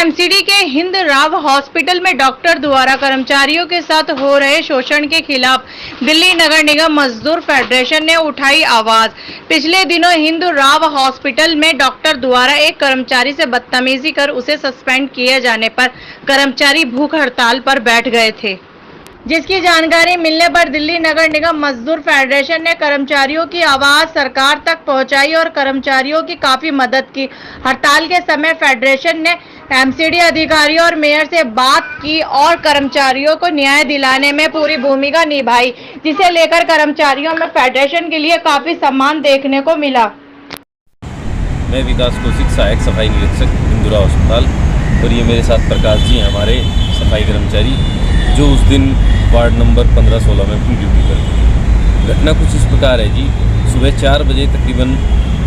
MCD के Hind Rao hospital में doctor द्वारा कर्मचारियों के साथ हो रहे शोषण के खिलाफ दिल्ली नगर निगम मजदूर फेडरेशन ने उठाई आवाज। पिछले दिनों हिंद राव हॉस्पिटल में डॉक्टर द्वारा एक कर्मचारी से बदतमीजी कर उसे सस्पेंड किए जाने पर कर्मचारी भूख हड़ताल पर बैठ गए थे, जिसकी जानकारी मिलने पर दिल्ली नगर निगम मजदूर फेडरेशन ने कर्मचारियों की आवाज सरकार तक पहुंचाई और कर्मचारियों की काफी मदद की। हड़ताल के समय फेडरेशन ने एमसीडी अधिकारियों और मेयर से बात की और कर्मचारियों को न्याय दिलाने में पूरी भूमिका निभाई, जिसे लेकर कर्मचारियों में फेडरेशन के लिए काफी सम्मान देखने को मिला। मैं विकास कौशिक, सहायक सफाई निरीक्षक हिंद राव अस्पताल, और ये मेरे साथ प्रकाश जी हैं, हमारे सफाई कर्मचारी, जो उस दिन वार्ड नंबर 15-16 में अपनी ड्यूटी करते हैं। घटना कुछ इस प्रकार है जी। सुबह 4 बजे तकरीबन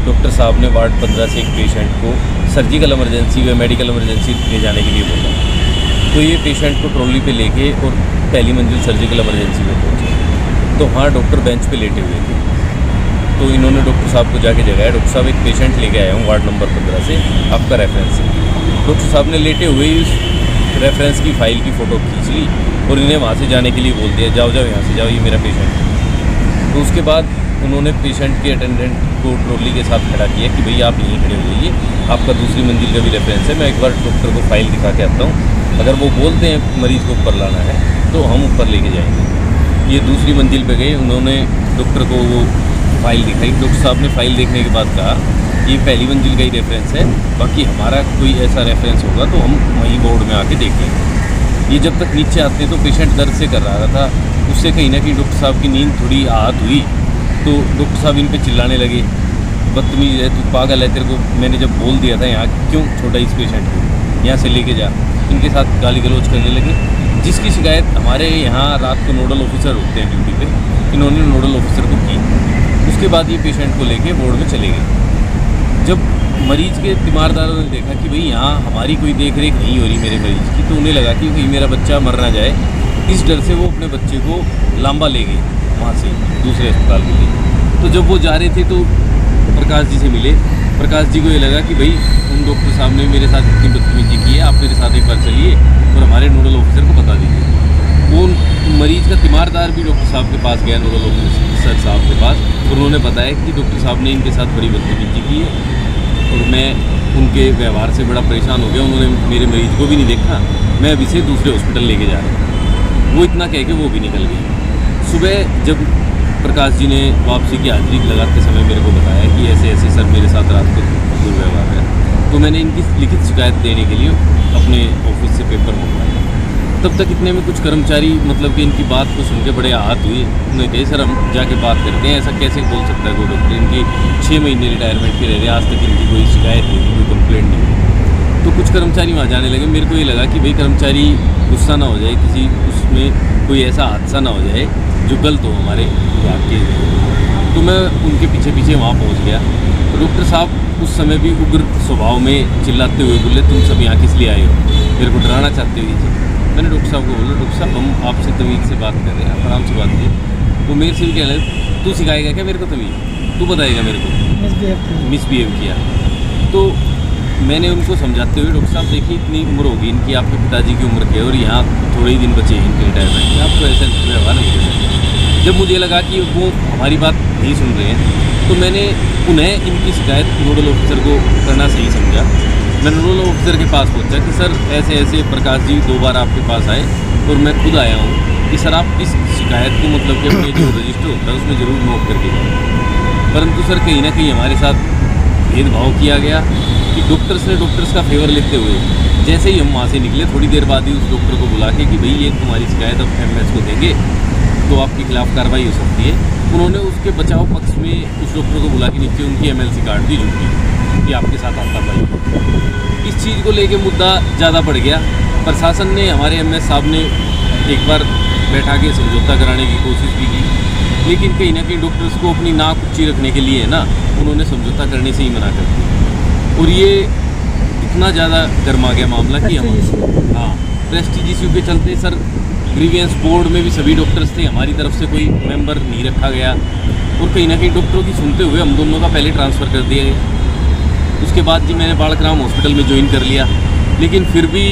डॉक्टर साहब ने वार्ड 15 से एक पेशेंट को सर्जिकल इमरजेंसी व मेडिकल इमरजेंसी ले जाने के लिए बोला। तो ये पेशेंट को ट्रॉली पे लेके और पहली मंजिल सर्जिकल इमरजेंसी में पहुँचे। तो वहाँ डॉक्टर बेंच पे लेटे हुए थे। तो इन्होंने डॉक्टर साहब को जाके जगाया, डॉक्टर साहब एक पेशेंट लेके आया हूँ वार्ड नंबर 15 से, आपका रेफरेंस है। डॉक्टर साहब ने लेटे हुए ही उस रेफरेंस की फ़ाइल की फ़ोटो खींच ली और इन्हें वहाँ से जाने के लिए बोल दिया, जाओ जाओ यहाँ से जाओ, ये मेरा पेशेंट है। तो उसके बाद उन्होंने पेशेंट के अटेंडेंट को ट्रॉली के साथ खड़ा किया कि भैया आप यहीं खड़े हो जाइए, आपका दूसरी मंजिल का भी रेफरेंस है, मैं एक बार डॉक्टर को फ़ाइल दिखा के आता हूँ, अगर वो बोलते हैं मरीज़ को ऊपर लाना है तो हम ऊपर लेके जाएंगे। ये दूसरी मंजिल पे गए, उन्होंने डॉक्टर को वो फ़ाइल दिखाई। डॉक्टर साहब ने फ़ाइल देखने के बाद कहा ये पहली मंजिल का ही रेफरेंस है, बाकी हमारा कोई ऐसा रेफरेंस होगा तो हम वहीं बोर्ड में आके देख लेंगे। ये जब तक नीचे आते तो पेशेंट दर्द से कर रहा था, उससे कहीं ना कहीं डॉक्टर साहब की नींद थोड़ी आहत हुई। तो डॉक्टर साहब इन पे चिल्लाने लगे, बदतमीज़ है, तू पागल है, तेरे को मैंने जब बोल दिया था यहाँ क्यों छोड़ा इस पेशेंट को, यहाँ से लेके जा। इनके साथ गाली गलौज करने लगे, जिसकी शिकायत हमारे यहाँ रात को नोडल ऑफिसर होते हैं ड्यूटी पे, इन्होंने नोडल ऑफिसर को की। उसके बाद ये पेशेंट को लेके बोर्ड में चले गए। जब मरीज़ के तीमारदारों ने देखा कि भाई यहाँ हमारी कोई देख रेख नहीं हो रही मेरे मरीज़ की, तो उन्हें लगा कि भाई मेरा बच्चा मर ना जाए, इस डर से वो अपने बच्चे को लांबा ले गए वहाँ से दूसरे अस्पताल के लिए। तो जब वो जा रहे थे तो प्रकाश जी से मिले। प्रकाश जी को ये लगा कि भाई उन डॉक्टर साहब ने मेरे साथ इतनी बदतमीजी की है, आप मेरे साथ एक बार चलिए और हमारे नोडल ऑफिसर को बता दीजिए। वो मरीज़ का तीमारदार भी डॉक्टर साहब के पास गया, नोडल ऑफिसर साहब के पास, और उन्होंने बताया कि डॉक्टर साहब ने इनके साथ बड़ी बदतमीजी की है और मैं उनके व्यवहार से बड़ा परेशान हो गया, उन्होंने मेरे मरीज़ को भी नहीं देखा, मैं अब इसे दूसरे हॉस्पिटल लेके जा रहा हूँ। वो इतना कह के वो भी निकल गई। सुबह जब प्रकाश जी ने वापसी की हाजिरी लगाते समय मेरे को बताया कि ऐसे ऐसे सर मेरे साथ रात को दुर्व्यवहार है, तो मैंने इनकी लिखित शिकायत देने के लिए अपने ऑफिस से पेपर मंगवाया। तब तक इतने में कुछ कर्मचारी मतलब कि इनकी बात को सुन के बड़े आहत हुए। उन्होंने कहा सर हम जाके बात करते हैं, ऐसा कैसे बोल सकता है कोई डॉक्टर, इनकी 6 महीने रिटायरमेंट के रह रहे, आज तक इनकी कोई शिकायत नहीं थी, कोई कंप्लेंट नहीं हुई। तो कुछ कर्मचारी वहाँ जाने लगे। मेरे को ये लगा कि भाई कर्मचारी गुस्सा ना हो जाए, किसी उसमें कोई ऐसा हादसा ना हो जाए जो गलत हो हमारे विभाग के। तो मैं उनके पीछे पीछे वहाँ पहुँच गया। डॉक्टर साहब उस समय भी उग्र स्वभाव में चिल्लाते हुए बोले, तुम सब यहाँ किस लिए आए हो, मेरे को डराना चाहते हुए। मैंने डॉक्टर साहब को बोला, डॉक्टर साहब हम आपसे तमीज़ से बात कर रहे हैं, आप आराम से बात कीजिए। वो मेरे से भी कहने लगे, तू सिखाएगा क्या मेरे को तमीज़, तू बताएगा मेरे को, मिसबिहेव किया। तो मैंने उनको समझाते हुए, डॉक्टर साहब देखिए इतनी उम्र होगी इनकी, आपके पिताजी की उम्र के, और यहाँ थोड़े ही दिन बचे हैं इनके रिटायरमेंट के, आपको ऐसा व्यवहार नहीं कर सकते। जब मुझे लगा कि वो हमारी बात नहीं सुन रहे हैं, तो मैंने उन्हें इनकी शिकायत नोडल ऑफिसर को करना सही समझा। मैं नोडल ऑफिसर के पास पहुंचा कि सर ऐसे ऐसे प्रकाश जी 2 बार आपके पास आए और मैं खुद आया हूं कि सर आप इस शिकायत को मतलब कि अपने जो रजिस्टर होता है उसमें ज़रूर नोट करके जाएं। परंतु सर कहीं ना कहीं हमारे साथ भेदभाव किया गया कि डॉक्टर्स का फेवर लेते हुए जैसे ही हम वहाँ से निकले, थोड़ी देर बाद ही उस डॉक्टर को बुला के कि भाई ये तुम्हारी शिकायत अब MS को देंगे तो आपके खिलाफ कार्रवाई हो सकती है। उन्होंने उसके बचाव पक्ष में उस डॉक्टर को बुला के नीचे उनकी MLC कार्ड दी झूठी कि आपके साथ आता भाई। इस चीज़ को लेके मुद्दा ज़्यादा बढ़ गया। प्रशासन ने, हमारे MS साहब ने एक बार बैठा के समझौता कराने की कोशिश भी की, लेकिन कहीं ना कहीं डॉक्टर्स को अपनी नाक ऊँची रखने के लिए ना उन्होंने समझौता करने से ही मना कर दिया। और ये इतना ज़्यादा गर्मा गया मामला कि हम प्रेस्टीज इश्यू के चलते सर ग्रीवियंस बोर्ड में भी सभी डॉक्टर्स थे, हमारी तरफ से कोई मेंबर नहीं रखा गया और कहीं ना कहीं डॉक्टरों की सुनते हुए हम दोनों का पहले ट्रांसफ़र कर दिया गया। उसके बाद जी मैंने बालक राम हॉस्पिटल में ज्वाइन कर लिया। लेकिन फिर भी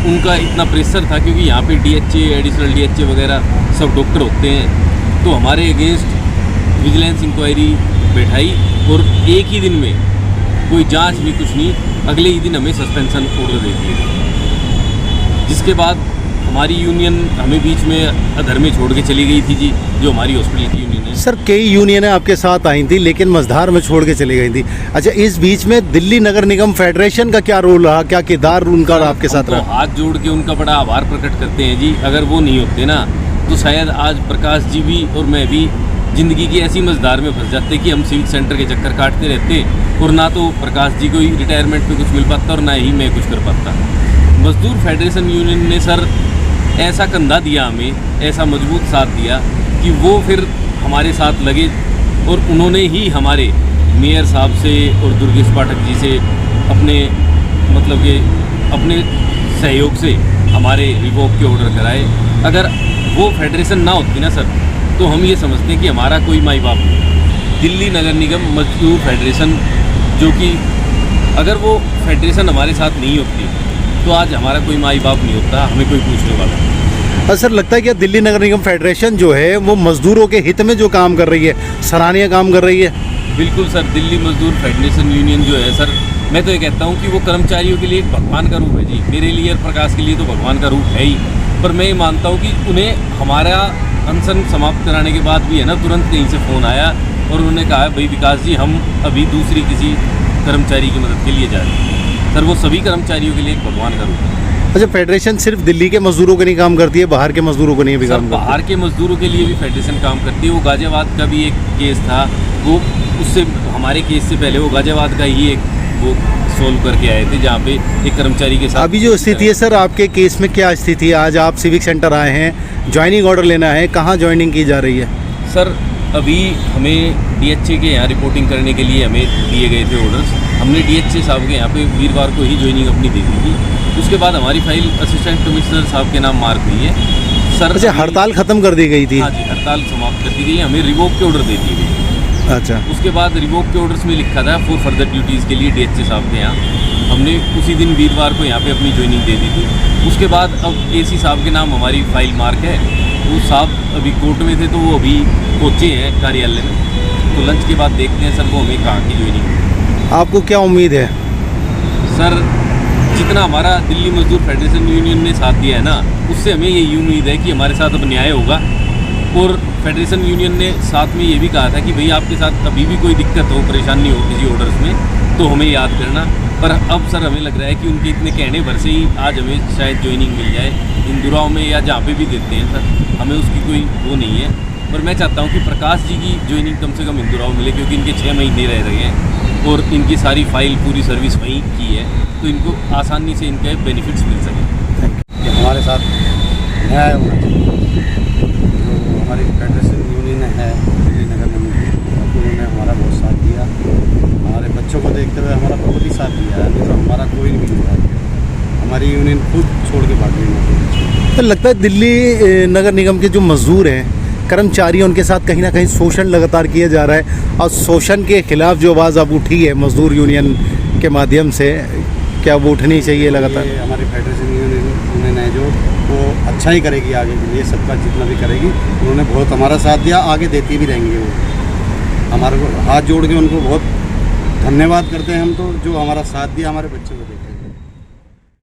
उनका इतना प्रेशर था, क्योंकि यहाँ पे DHA, एडिशनल DHA वगैरह सब डॉक्टर होते हैं, तो हमारे अगेंस्ट विजिलेंस इंक्वायरी बैठाई और एक ही दिन में कोई जांच भी कुछ नहीं, अगले ही दिन हमें सस्पेंशन ऑर्डर दे दिए, जिसके बाद हमारी यूनियन हमें बीच में अधर में छोड़ के चली गई थी जी, जो हमारी हॉस्पिटल की यूनियन है। सर कई यूनियनें आपके साथ आई थी लेकिन मझधार में छोड़ के चली गई थी। अच्छा, इस बीच में दिल्ली नगर निगम फेडरेशन का क्या रोल रहा, क्या किरदार उनका आपके साथ तो रहा? हाथ जोड़ के उनका बड़ा आभार प्रकट करते हैं जी। अगर वो नहीं होते ना तो शायद आज प्रकाश जी भी और मैं भी ज़िंदगी की ऐसी मझधार में फंस जाते कि हम सिविक सेंटर के चक्कर काटते रहते, और ना तो प्रकाश जी को ही रिटायरमेंट पे कुछ मिल पाता और ना ही मैं कुछ कर पाता। मजदूर फेडरेशन यूनियन ने सर ऐसा कंधा दिया हमें, ऐसा मजबूत साथ दिया कि वो फिर हमारे साथ लगे, और उन्होंने ही हमारे मेयर साहब से और दुर्गेश पाठक जी से अपने मतलब कि अपने सहयोग से हमारे रिवोक के ऑर्डर कराए। अगर वो फेडरेशन ना होती ना सर, तो हम ये समझते हैं कि हमारा कोई माई बाप नहीं। दिल्ली नगर निगम मजदूर फेडरेशन, जो कि अगर वो फेडरेशन हमारे साथ नहीं होती तो आज हमारा कोई माई बाप नहीं होता, हमें कोई पूछने वाला। सर लगता है कि दिल्ली नगर निगम फेडरेशन जो है वो मजदूरों के हित में जो काम कर रही है, सराहनीय काम कर रही है। बिल्कुल सर, दिल्ली मजदूर फेडरेशन यूनियन जो है सर, मैं तो ये कहता हूँ कि वो कर्मचारियों के लिए एक भगवान का रूप है जी। मेरे लिए और प्रकाश के लिए तो भगवान का रूप है ही, पर मैं ये मानता हूँ कि उन्हें हमारा अनशन समाप्त कराने के बाद भी है ना, तुरंत कहीं से फ़ोन आया और उन्होंने कहा भाई विकास जी हम अभी दूसरी किसी कर्मचारी की मदद के लिए जा रहे हैं। सर वो सभी कर्मचारियों के लिए एक भगवान का रूप है। अच्छा, फेडरेशन सिर्फ दिल्ली के मजदूरों को नहीं काम करती है, बाहर के मजदूरों को नहीं भी सर काम करती? बाहर के मजदूरों के लिए भी फेडरेशन काम करती है। वो गाजियाबाद का भी एक केस था, वो उससे हमारे केस से पहले वो गाजियाबाद का ही एक वो सोल्व करके आए थे, जहाँ पे एक कर्मचारी के साथ। अभी जो स्थिति है सर आपके केस में, क्या स्थिति है? आज आप सिविक सेंटर आए हैं, ज्वाइनिंग ऑर्डर लेना है, कहाँ ज्वाइनिंग की जा रही है? सर अभी हमें DHA के यहाँ रिपोर्टिंग करने के लिए हमें दिए गए थे ऑर्डर्स। हमने DHA साहब के यहाँ पे वीरवार को ही ज्वाइनिंग अपनी दे दी थी। उसके बाद हमारी फाइल असिस्टेंट कमिश्नर साहब के नाम मार्क हुई है सर। अच्छा, हड़ताल खत्म कर दी गई थी? हाँ जी, हड़ताल समाप्त कर दी गई, हमें रिवोक के ऑर्डर दे दिए गए। अच्छा, उसके बाद रिवोक के ऑर्डर्स में लिखा था फॉर फर्दर ड्यूटीज़ के लिए DHA साहब के यहाँ। हमने उसी दिन वीरवार को यहाँ पे अपनी ज्वाइनिंग दे दी थी। उसके बाद अब AC साहब के नाम हमारी फाइल मार्क है। वो साहब अभी कोर्ट में थे तो वो अभी पहुँचे हैं कार्यालय में, तो लंच के बाद देखते हैं सर वो हमें कहाँ की ज्वाइनिंग। आपको क्या उम्मीद है? सर जितना हमारा दिल्ली मजदूर फेडरेशन यूनियन ने साथ दिया है ना, उससे हमें यही उम्मीद है कि हमारे साथ अब न्याय होगा। और फेडरेशन यूनियन ने साथ में ये भी कहा था कि भाई आपके साथ कभी भी कोई दिक्कत हो, परेशानी हो किसी ऑर्डर्स में, तो हमें याद करना। पर अब सर हमें लग रहा है कि उनके इतने कहने भर से ही आज हमें शायद ज्वाइनिंग मिल जाए इंदुराव में या जहाँ पे भी देते हैं सर, हमें उसकी कोई वो नहीं है। पर मैं चाहता हूँ कि प्रकाश जी की ज्वाइनिंग कम से कम इंदुराव मिले, क्योंकि इनके 6 महीने रह रहे हैं और इनकी सारी फाइल पूरी सर्विस वहीं की है, तो इनको आसानी से इनके बेनिफिट्स मिल सकें। हमारे साथ न्याय होना चाहिए। जो हमारी फेडरेशन यूनियन है दिल्ली नगर निगम की, उन्होंने हमारा बहुत साथ दिया। हमारे बच्चों को देखते हुए हमारा बहुत ही साथ दिया है, नहीं तो हमारा कोई नहीं दिया। हमारी यूनियन खुद छोड़ के भाग गई। तो लगता है दिल्ली नगर निगम के जो मजदूर हैं, कर्मचारी, उनके साथ कहीं ना कहीं शोषण लगातार किया जा रहा है, और शोषण के खिलाफ जो आवाज़ अब उठी है मजदूर यूनियन के माध्यम से, क्या वो उठनी चाहिए लगातार? हमारी फेडरेशन यूनियन है जो वो अच्छा ही करेगी आगे के लिए, सबका जितना भी करेगी। उन्होंने बहुत हमारा साथ दिया, आगे देती भी रहेंगे। वो हमारे को हाथ जोड़ के उनको बहुत धन्यवाद करते हैं हम, तो जो हमारा साथ दिया हमारे बच्चों को देख